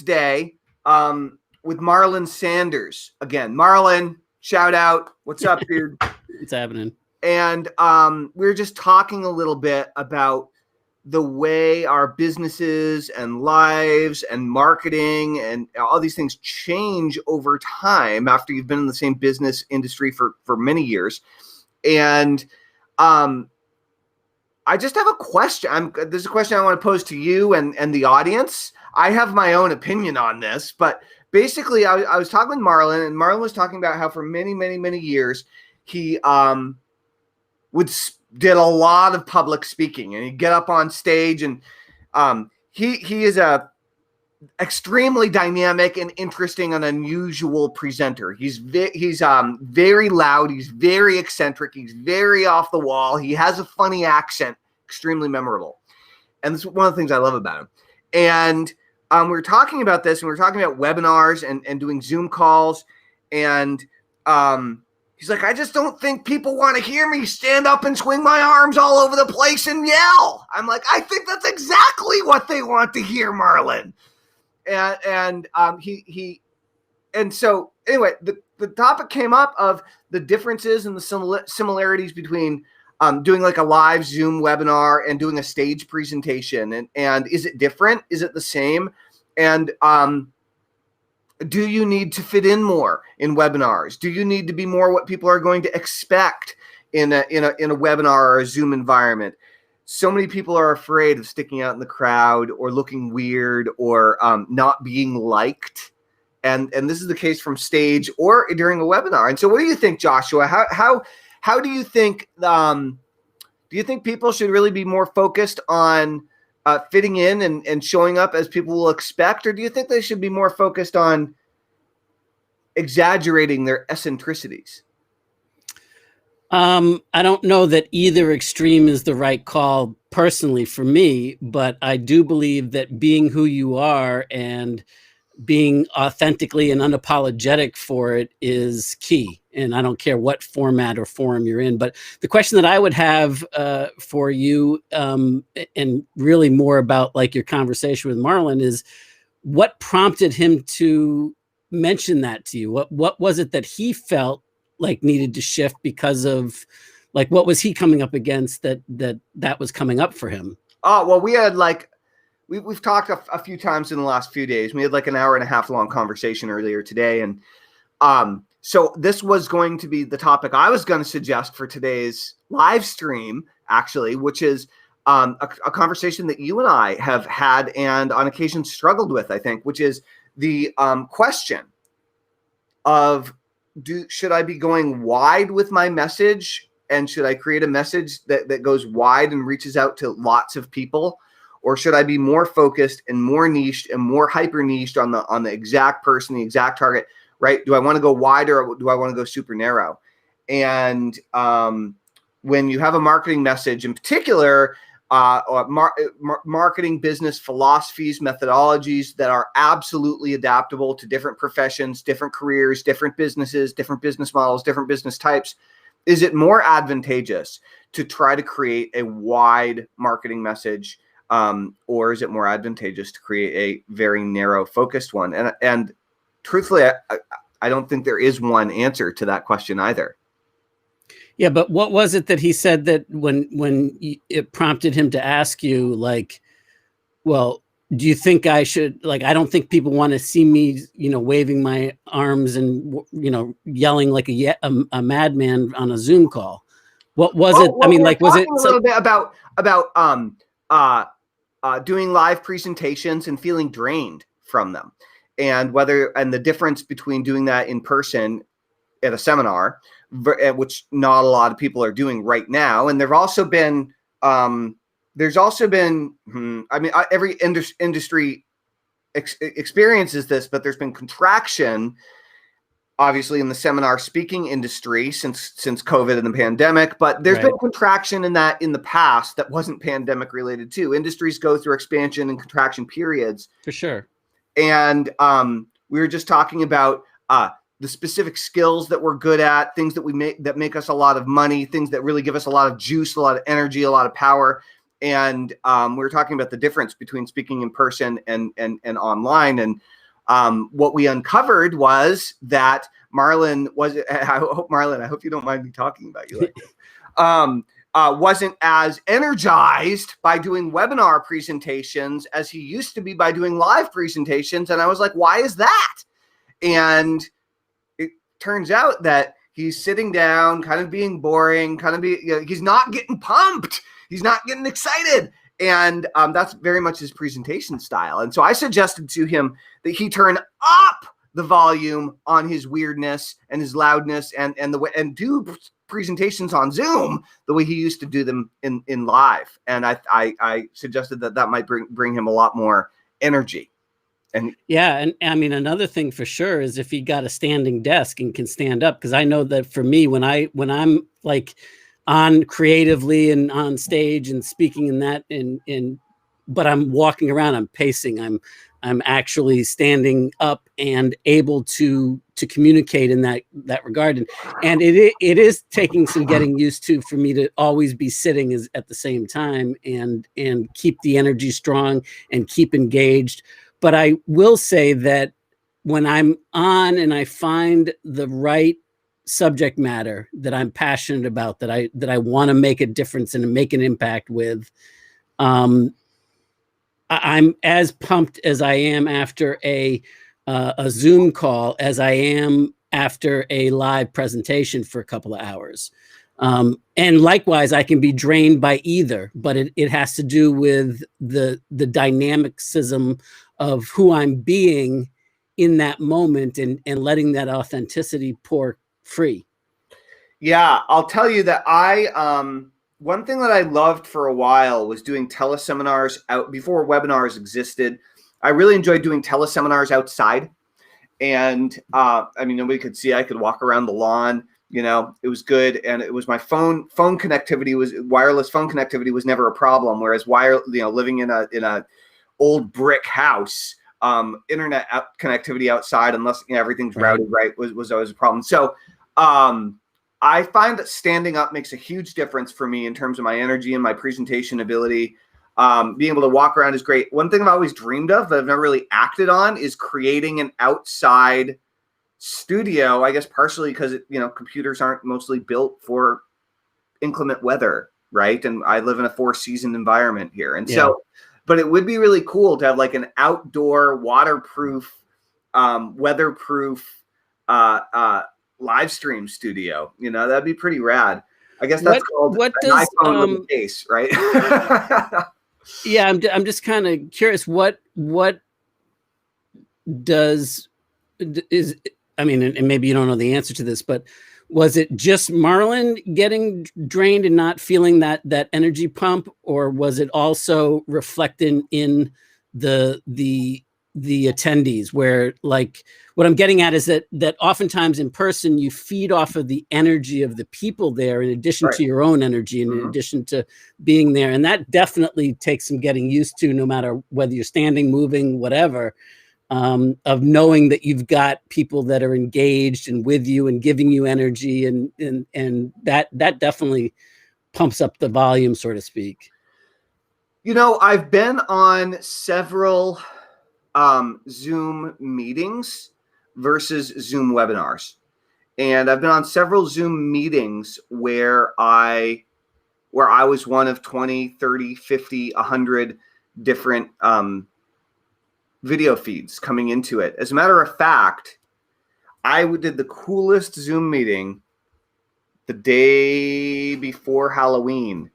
today with Marlon Sanders again. Marlon, shout out. What's up, dude? What's happening? And we were just talking a little bit about the way our businesses and lives and marketing and all these things change over time after you've been in the same business industry for many years. And I just have a question. There's a question I want to pose to you and the audience. I have my own opinion on this, but basically I was talking with Marlon, and Marlon was talking about how for many, many, many years he did a lot of public speaking, and he'd get up on stage, and he is a extremely dynamic and interesting and unusual presenter. He's very loud. He's very eccentric. He's very off the wall. He has a funny accent, extremely memorable. And this is one of the things I love about him. And we were talking about this, and we were talking about webinars and doing Zoom calls. And he's like, I just don't think people want to hear me stand up and swing my arms all over the place and yell. I'm like, I think that's exactly what they want to hear, Marlon. And so anyway, the topic came up of the differences and the similarities between doing like a live Zoom webinar and doing a stage presentation. And is it different? Is it the same? And do you need to fit in more in webinars? Do you need to be more what people are going to expect in a webinar or a Zoom environment? So many people are afraid of sticking out in the crowd or looking weird or not being liked. And this is the case from stage or during a webinar. And so what do you think, Joshua? How do you think people should really be more focused on fitting in and showing up as people will expect? Or do you think they should be more focused on exaggerating their eccentricities? I don't know that either extreme is the right call personally for me, but I do believe that being who you are and being authentically and unapologetic for it is key. And I don't care what format or forum you're in. But the question that I would have for you, and really more about like your conversation with Marlon, is what prompted him to mention that to you? What was it that he felt like needed to shift because of like, what was he coming up against that was coming up for him? Oh, well, we had like, we've talked a few times in the last few days. We had like an hour and a half long conversation earlier today. And so this was going to be the topic I was going to suggest for today's live stream, actually, which is a conversation that you and I have had and on occasion struggled with, I think, which is the question of, should I be going wide with my message, and should I create a message that goes wide and reaches out to lots of people, or should I be more focused and more niched and more hyper niched on the exact person, the exact target, right? Do I want to go wider, or do I want to go super narrow? And when you have a marketing message in particular, marketing business philosophies, methodologies that are absolutely adaptable to different professions, different careers, different businesses, different business models, different business types, is it more advantageous to try to create a wide marketing message, or is it more advantageous to create a very narrow focused one? And truthfully, I don't think there is one answer to that question either. Yeah, but what was it that he said that when it prompted him to ask you, like, well, do you think I should, like, I don't think people want to see me, waving my arms and, yelling like a madman on a Zoom call. What was it? I mean, like, was it a little bit about doing live presentations and feeling drained from them, and the difference between doing that in person at a seminar, which not a lot of people are doing right now. And there's also been, every industry experiences this, but there's been contraction, obviously, in the seminar speaking industry since COVID and the pandemic. But there's been contraction in that in the past that wasn't pandemic related too. Industries go through expansion and contraction periods. For sure. And we were just talking about the specific skills that we're good at, things that make us a lot of money, things that really give us a lot of juice, a lot of energy, a lot of power. And we were talking about the difference between speaking in person and online. And what we uncovered was that Marlon was, I hope you don't mind me talking about you like this, wasn't as energized by doing webinar presentations as he used to be by doing live presentations. And I was like, why is that? And it turns out that he's sitting down, kind of being boring, he's not getting pumped. He's not getting excited. And that's very much his presentation style. And so I suggested to him that he turn up the volume on his weirdness and his loudness and do presentations on Zoom the way he used to do them in live. And I suggested that might bring him a lot more energy. And yeah, and I mean, another thing for sure is if he got a standing desk and can stand up, because I know that for me, when I'm like on creatively and on stage and speaking in that, but I'm walking around, I'm pacing, I'm actually standing up and able to communicate in that regard, and it is taking some getting used to for me to always be sitting at the same time and keep the energy strong and keep engaged. But I will say that when I'm on and I find the right subject matter that I'm passionate about, that I want to make a difference and make an impact with, I'm as pumped as I am after a Zoom call as I am after a live presentation for a couple of hours. And likewise, I can be drained by either, but it has to do with the dynamicism of who I'm being in that moment and letting that authenticity pour free. Yeah, I'll tell you that one thing that I loved for a while was doing teleseminars out before webinars existed. I really enjoyed doing teleseminars outside. And I mean, nobody could see. I could walk around the lawn. It was good. And it was my wireless phone connectivity was never a problem. Whereas living in a old brick house, internet connectivity outside, unless everything's routed right, was always a problem. So I find that standing up makes a huge difference for me in terms of my energy and my presentation ability. Being able to walk around is great. One thing I've always dreamed of that I've never really acted on is creating an outside studio, I guess partially because computers aren't mostly built for inclement weather, right? And I live in a 4-season environment here. And so, but it would be really cool to have like an outdoor waterproof, weatherproof live stream studio. That'd be pretty rad. I guess that's called an iPhone with a case, right? Yeah, I'm just kind of curious. What I mean, and maybe you don't know the answer to this, but was it just Marlon getting drained and not feeling that energy pump, or was it also reflected in the attendees, where, like, what I'm getting at is that oftentimes in person you feed off of the energy of the people there in addition to your own energy and in addition to being there, and that definitely takes some getting used to, no matter whether you're standing, moving, whatever, of knowing that you've got people that are engaged and with you and giving you energy, and that definitely pumps up the volume, so to speak. I've been on several Zoom meetings versus Zoom webinars. And I've been on several Zoom meetings where I was one of 20, 30, 50, 100 different video feeds coming into it. As a matter of fact, I did the coolest Zoom meeting the day before Halloween.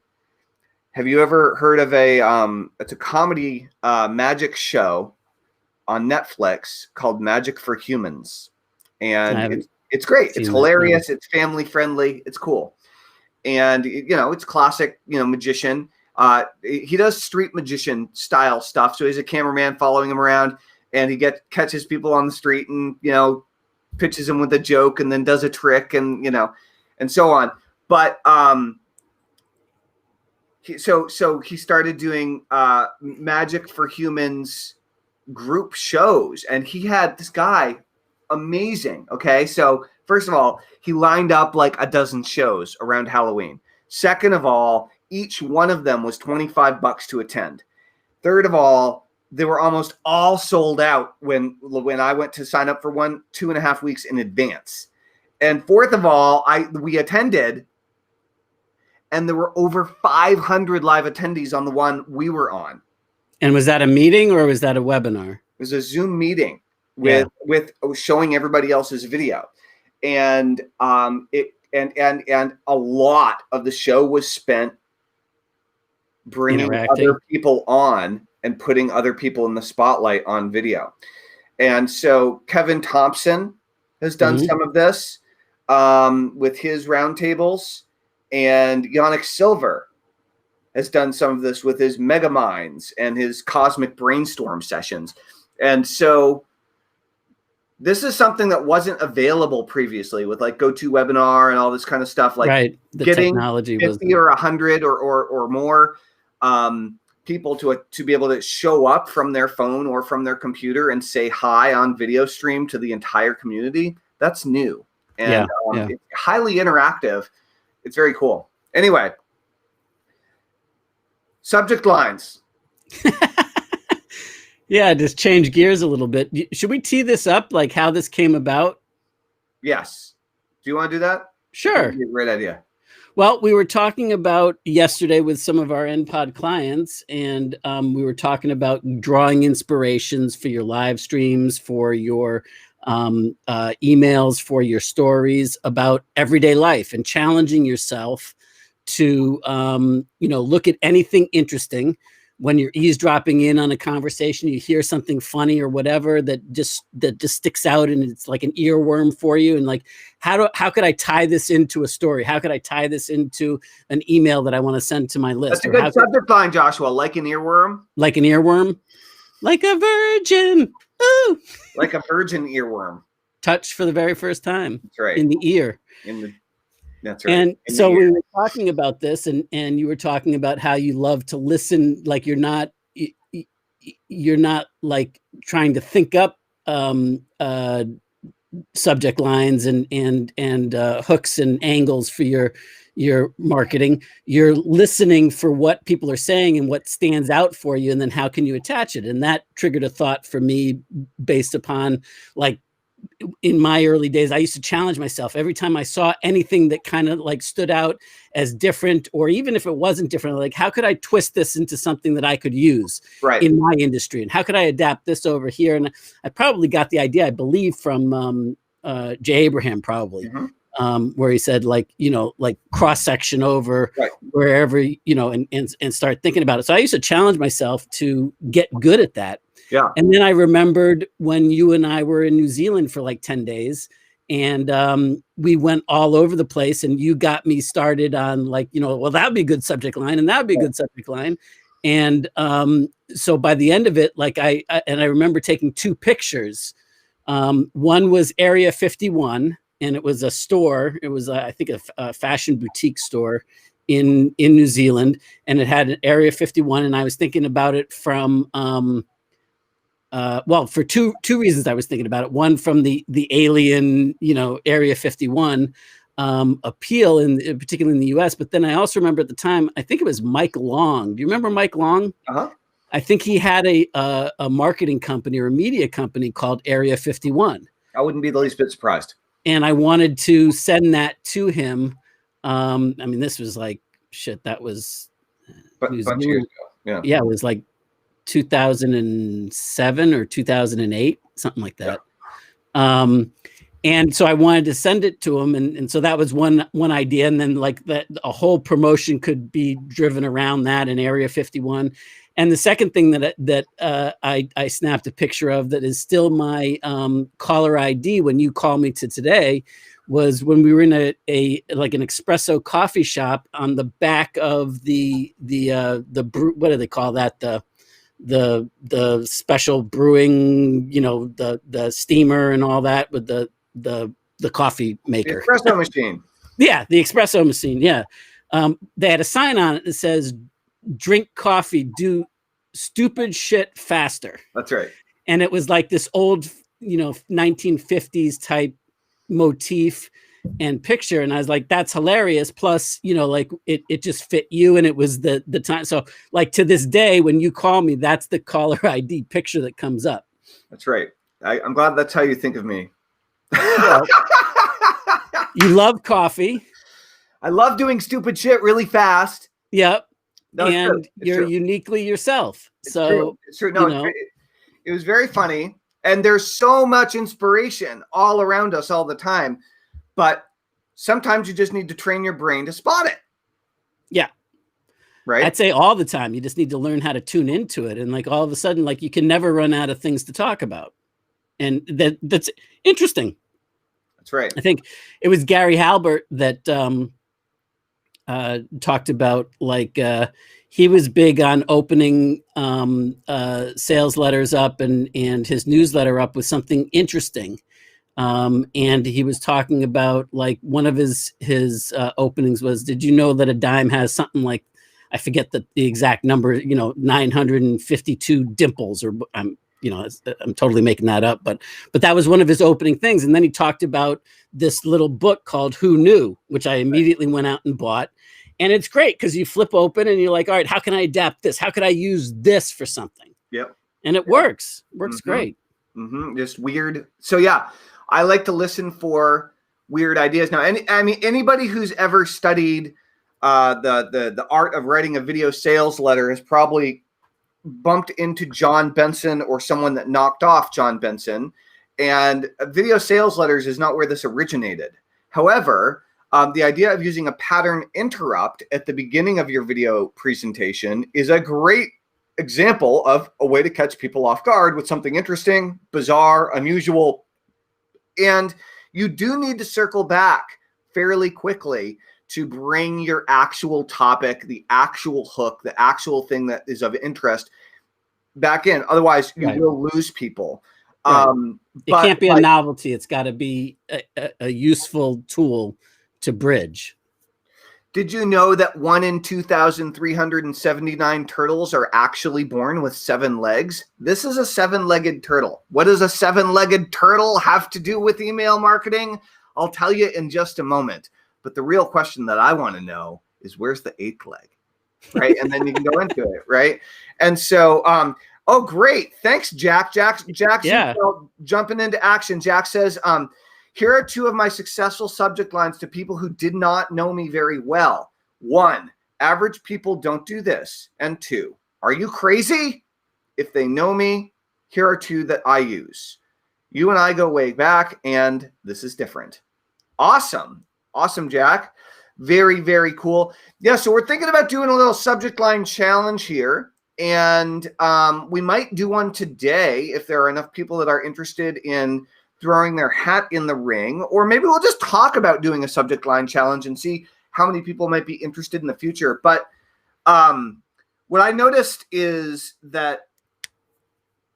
Have you ever heard of it's a comedy magic show on Netflix called Magic for Humans? And it's great. It's hilarious. It's family friendly. It's cool. And, it's classic, magician. He does street magician style stuff. So he's a cameraman following him around, and he catches people on the street and, pitches them with a joke and then does a trick and, and so on. But, so he started doing Magic for Humans group shows, and he had this guy, amazing. Okay, so first of all, he lined up like a dozen shows around Halloween. Second of all, each one of them was $25 to attend. Third of all, they were almost all sold out when I went to sign up for 2.5 weeks in advance. And fourth of all, we attended, and there were over 500 live attendees on the one we were on. And was that a meeting or was that a webinar? It was a Zoom meeting with showing everybody else's video, and and a lot of the show was spent bringing other people on and putting other people in the spotlight on video. And so Kevin Thompson has done some of this with his roundtables, and Yannick Silver has done some of this with his Mega Minds and his Cosmic Brainstorm sessions. And so this is something that wasn't available previously with like GoToWebinar and all this kind of stuff. Like the getting technology 50 or 100 or more people to be able to show up from their phone or from their computer and say hi on video stream to the entire community. That's new. And it's highly interactive. It's very cool. Anyway, subject lines. Yeah, just change gears a little bit. Should we tee this up, like how this came about? Yes. Do you want to do that? Sure. Great idea. Well, we were talking about yesterday with some of our NPod clients, and we were talking about drawing inspirations for your live streams, for your emails, for your stories about everyday life, and challenging yourself to look at anything interesting. When you're eavesdropping in on a conversation, you hear something funny or whatever that just sticks out, and it's like an earworm for you. And like, how could I tie this into a story? How could I tie this into an email that I want to send to my list? That's a good subject line, Joshua. Like an earworm. Like an earworm. Like a virgin. Ooh. Like a virgin earworm. Touched for the very first time. That's right. In the ear. That's right. And so we were talking about this, and you were talking about how you love to listen, like you're not like trying to think up subject lines and hooks and angles for your marketing. You're listening for what people are saying and what stands out for you, and then how can you attach it? And that triggered a thought for me based upon, like, in my early days, I used to challenge myself every time I saw anything that kind of like stood out as different, or even if it wasn't different, like how could I twist this into something that I could use in my industry, and how could I adapt this over here? And I probably got the idea, I believe, from Jay Abraham, probably, where he said, like, like cross section over wherever, and start thinking about it. So I used to challenge myself to get good at that. Yeah. And then I remembered when you and I were in New Zealand for like 10 days, and we went all over the place, and you got me started on, like, well, that'd be a good subject line, and that'd be a good subject line. And so by the end of it, like I remember taking 2 pictures. One was Area 51, and it was a store. It was, I think, a fashion boutique store in New Zealand, and it had an Area 51. And I was thinking about it from, for two reasons I was thinking about it. One, from the alien, Area 51 appeal, particularly in the US. But then I also remember at the time, I think it was Mike Long. Do you remember Mike Long? Uh-huh. I think he had a marketing company or a media company called Area 51. I wouldn't be the least bit surprised. And I wanted to send that to him. I mean, this was like, shit, that was a bunch of years ago. Yeah, it was like 2007 or 2008, something like that. Yeah. And so I wanted to send it to him, and so that was one idea. And then, like, that a whole promotion could be driven around that in Area 51. And the second thing that I snapped a picture of that is still my caller ID when you call me to today was when we were in a like an espresso coffee shop on the back of the what do they call that, the special brewing, the steamer and all that with the coffee maker, the espresso machine. Yeah, the espresso machine. Yeah, they had a sign on it that says, "Drink coffee, do stupid shit faster." That's right. And it was like this old, 1950s type motif. and picture. And I was like, that's hilarious. Plus, like it just fit you, and it was the time. So like to this day, when you call me, that's the caller ID picture that comes up. That's right. I'm glad that's how you think of me. Well, you love coffee. I love doing stupid shit really fast. Yep. No, and you're true. uniquely yourself. It's so true. It's true. No, it was very funny. And there's so much inspiration all around us all the time. But sometimes you just need to train your brain to spot it. Yeah. Right. I'd say all the time. You just need to learn how to tune into it. And like all of a sudden, like you can never run out of things to talk about. And that's interesting. That's right. I think it was Gary Halbert that talked about like he was big on opening sales letters up and his newsletter up with something interesting. And he was talking about like one of his openings was, did you know that a dime has something like, I forget the exact number, 952 dimples, or I'm totally making that up, but that was one of his opening things. And then he talked about this little book called Who Knew, which I immediately went out and bought. And it's great because you flip open and you're like, all right, how can I adapt this? How could I use this for something? Yep. And it works great. Just weird. So yeah, I like to listen for weird ideas. Now, anybody who's ever studied the art of writing a video sales letter has probably bumped into John Benson or someone that knocked off John Benson. And video sales letters is not where this originated. However, the idea of using a pattern interrupt at the beginning of your video presentation is a great example of a way to catch people off guard with something interesting, bizarre, unusual. And you do need to circle back fairly quickly to bring your actual topic, the actual hook, the actual thing that is of interest back in. Otherwise, you will lose people. Right. It can't be a novelty. It's got to be a useful tool to bridge. Did you know that 1 in 2,379 turtles are actually born with 7 legs? This is a 7-legged turtle. What does a 7-legged turtle have to do with email marketing? I'll tell you in just a moment. But the real question that I want to know is, where's the 8th leg? Right? And then you can go into it, right? And so, oh, great. Thanks, Jack. Jack's jumping into action. Jack says, here are 2 of my successful subject lines to people who did not know me very well. 1, average people don't do this. And 2, are you crazy? If they know me, here are 2 that I use. You and I go way back, and this is different. Awesome. Awesome, Jack. Very, very cool. Yeah, so we're thinking about doing a little subject line challenge here. And we might do one today if there are enough people that are interested in throwing their hat in the ring. Or maybe we'll just talk about doing a subject line challenge and see how many people might be interested in the future. But what I noticed is that,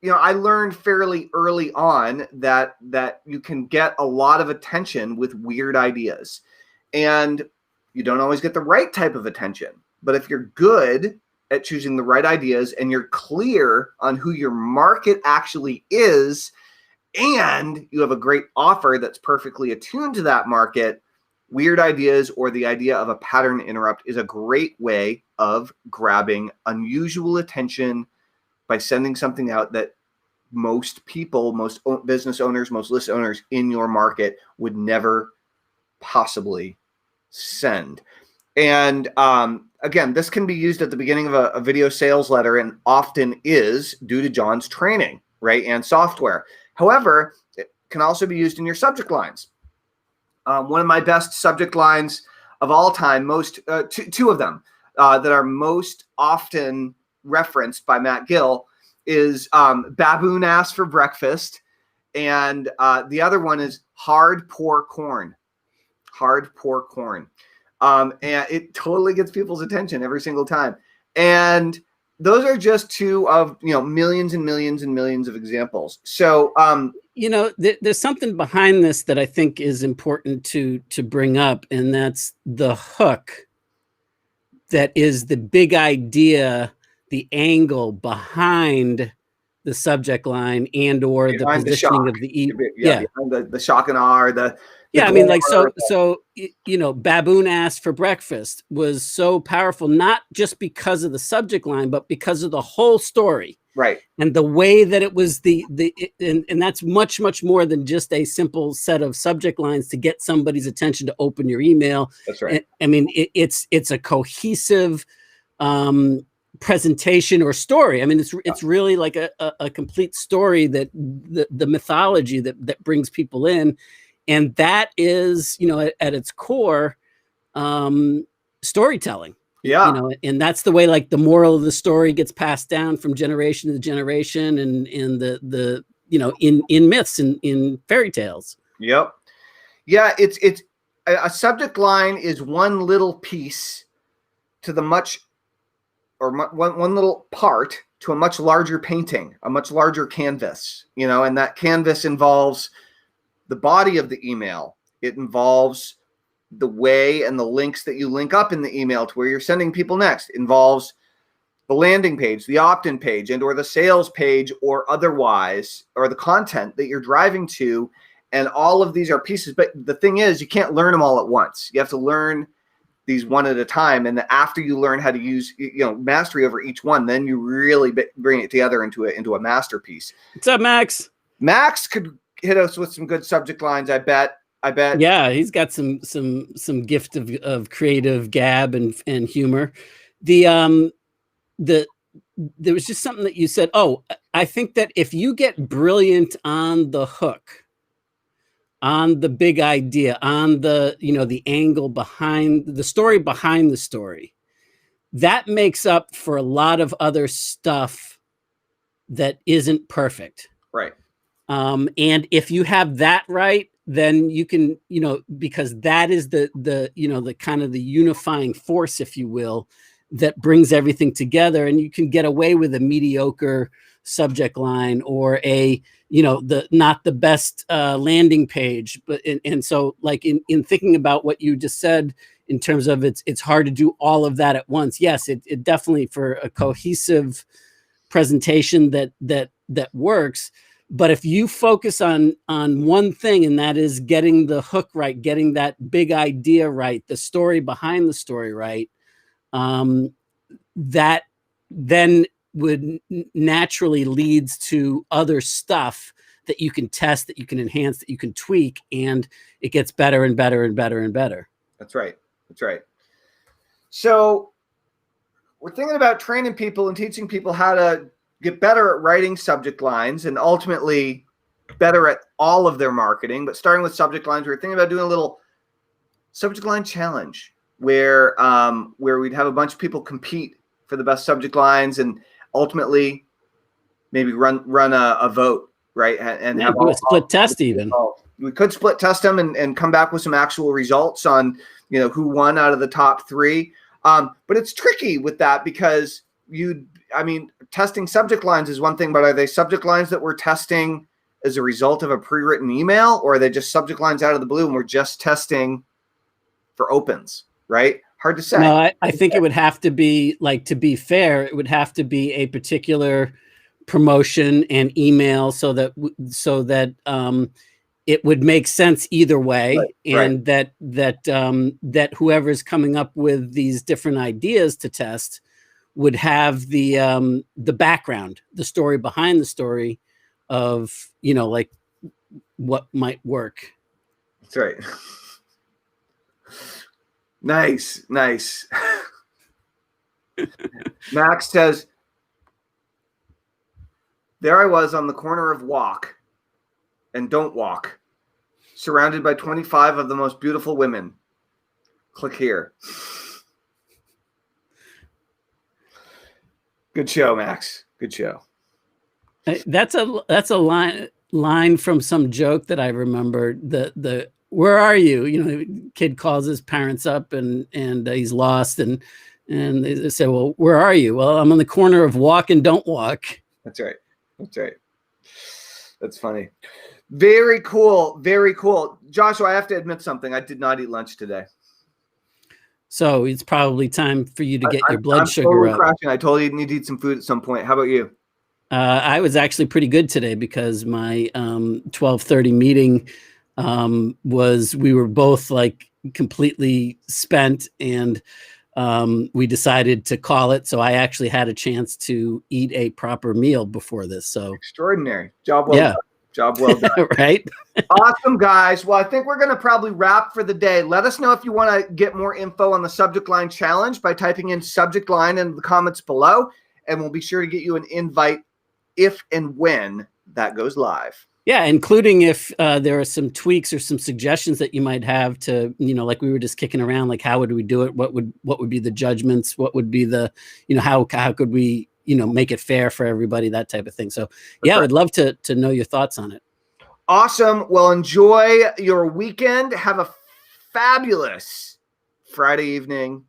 I learned fairly early on that you can get a lot of attention with weird ideas. And you don't always get the right type of attention. But if you're good at choosing the right ideas and you're clear on who your market actually is, and you have a great offer that's perfectly attuned to that market, weird ideas or the idea of a pattern interrupt is a great way of grabbing unusual attention by sending something out that most people, most business owners, most list owners in your market would never possibly send. And again, this can be used at the beginning of a video sales letter and often is due to John's training, right, and software. However, it can also be used in your subject lines. One of my best subject lines of all time, two of them that are most often referenced by Matt Gill is baboon ass for breakfast. And the other one is hard poor corn. Hard poor corn. And it totally gets people's attention every single time. And those are just 2 of, millions and millions and millions of examples. So, there's something behind this that I think is important to bring up, and that's the hook. That is the big idea, the angle behind the subject line and or the Behind the positioning shock. of the Yeah, behind the shock and awe, the yeah, I mean, like, glamour. baboon ass for breakfast was so powerful, not just because of the subject line, but because of the whole story. Right. And the way that it was and that's much, much more than just a simple set of subject lines to get somebody's attention to open your email. That's right. I mean, it's a cohesive presentation or story. I mean, it's really like a complete story, that the mythology that brings people in. And that is, at its core, storytelling. Yeah. And that's the way, like, the moral of the story gets passed down from generation to generation, and in myths and in fairy tales. Yep. Yeah, it's a subject line is one little piece to the one little part to a much larger painting, a much larger canvas, and that canvas involves the body of the email. It involves the way and the links that you link up in the email to where you're sending people next. It involves the landing page, the opt-in page, and or the sales page, or otherwise, or the content that you're driving to. And all of these are pieces. But the thing is, you can't learn them all at once. You have to learn these one at a time. And after you learn how to use, mastery over each one, then you really bring it together into a masterpiece. What's up, Max? Max could hit us with some good subject lines, I bet. Yeah, he's got some gift of creative gab and humor. There was just something that you said. Oh, I think that if you get brilliant on the hook, on the big idea, on the angle behind the story, that makes up for a lot of other stuff that isn't perfect. Right. And if you have that right, then you can, because that is the kind of the unifying force, if you will, that brings everything together. And you can get away with a mediocre subject line or not the best landing page. But and so, like, in thinking about what you just said in terms of it's hard to do all of that at once. Yes, it definitely, for a cohesive presentation that works. But if you focus on one thing, and that is getting the hook right, getting that big idea right, the story behind the story right, that then would naturally leads to other stuff that you can test, that you can enhance, that you can tweak, and it gets better and better and better and better. That's right. So we're thinking about training people and teaching people how to get better at writing subject lines, and ultimately better at all of their marketing. But starting with subject lines, we're thinking about doing a little subject line challenge where we'd have a bunch of people compete for the best subject lines, and ultimately maybe run a vote, right? And have a split test even. We could split test them and come back with some actual results on who won out of the top three. But it's tricky with that because testing subject lines is one thing, but are they subject lines that we're testing as a result of a pre-written email, or are they just subject lines out of the blue and we're just testing for opens, right? Hard to say. No, I think it would have to be, like, to be fair, it would have to be a particular promotion and email so that it would make sense either way. Right, and right. that whoever's coming up with these different ideas to test would have the background, the story behind the story of, like, what might work. That's right. Nice. Max says, there I was on the corner of Walk and Don't Walk, surrounded by 25 of the most beautiful women. Click here. Good show, Max. Good show. That's a line from some joke that I remember. The where are you? Kid calls his parents up and he's lost, and they say, well, where are you? Well, I'm on the corner of Walk and Don't Walk. That's right. That's funny. Very cool. Joshua, I have to admit something. I did not eat lunch today. So it's probably time for you to get your blood sugar up. Crashing. I told you need to eat some food at some point. How about you? I was actually pretty good today because my 12:30 meeting we were both like completely spent, and we decided to call it. So I actually had a chance to eat a proper meal before this. So Extraordinary. Job well done. Job well done. Right. Awesome, guys. Well, I think we're going to probably wrap for the day. Let us know if you want to get more info on the subject line challenge by typing in subject line in the comments below, and we'll be sure to get you an invite if and when that goes live. Yeah, including if there are some tweaks or some suggestions that you might have to, like we were just kicking around, like how would we do it? What would be the judgments? What would be the, how could we, make it fair for everybody, that type of thing. So yeah, I would love to know your thoughts on it. Awesome. Well, enjoy your weekend. Have a fabulous Friday evening.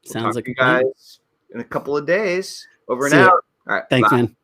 Sounds like you guys in a couple of days. Over and out. All right. Thanks, man.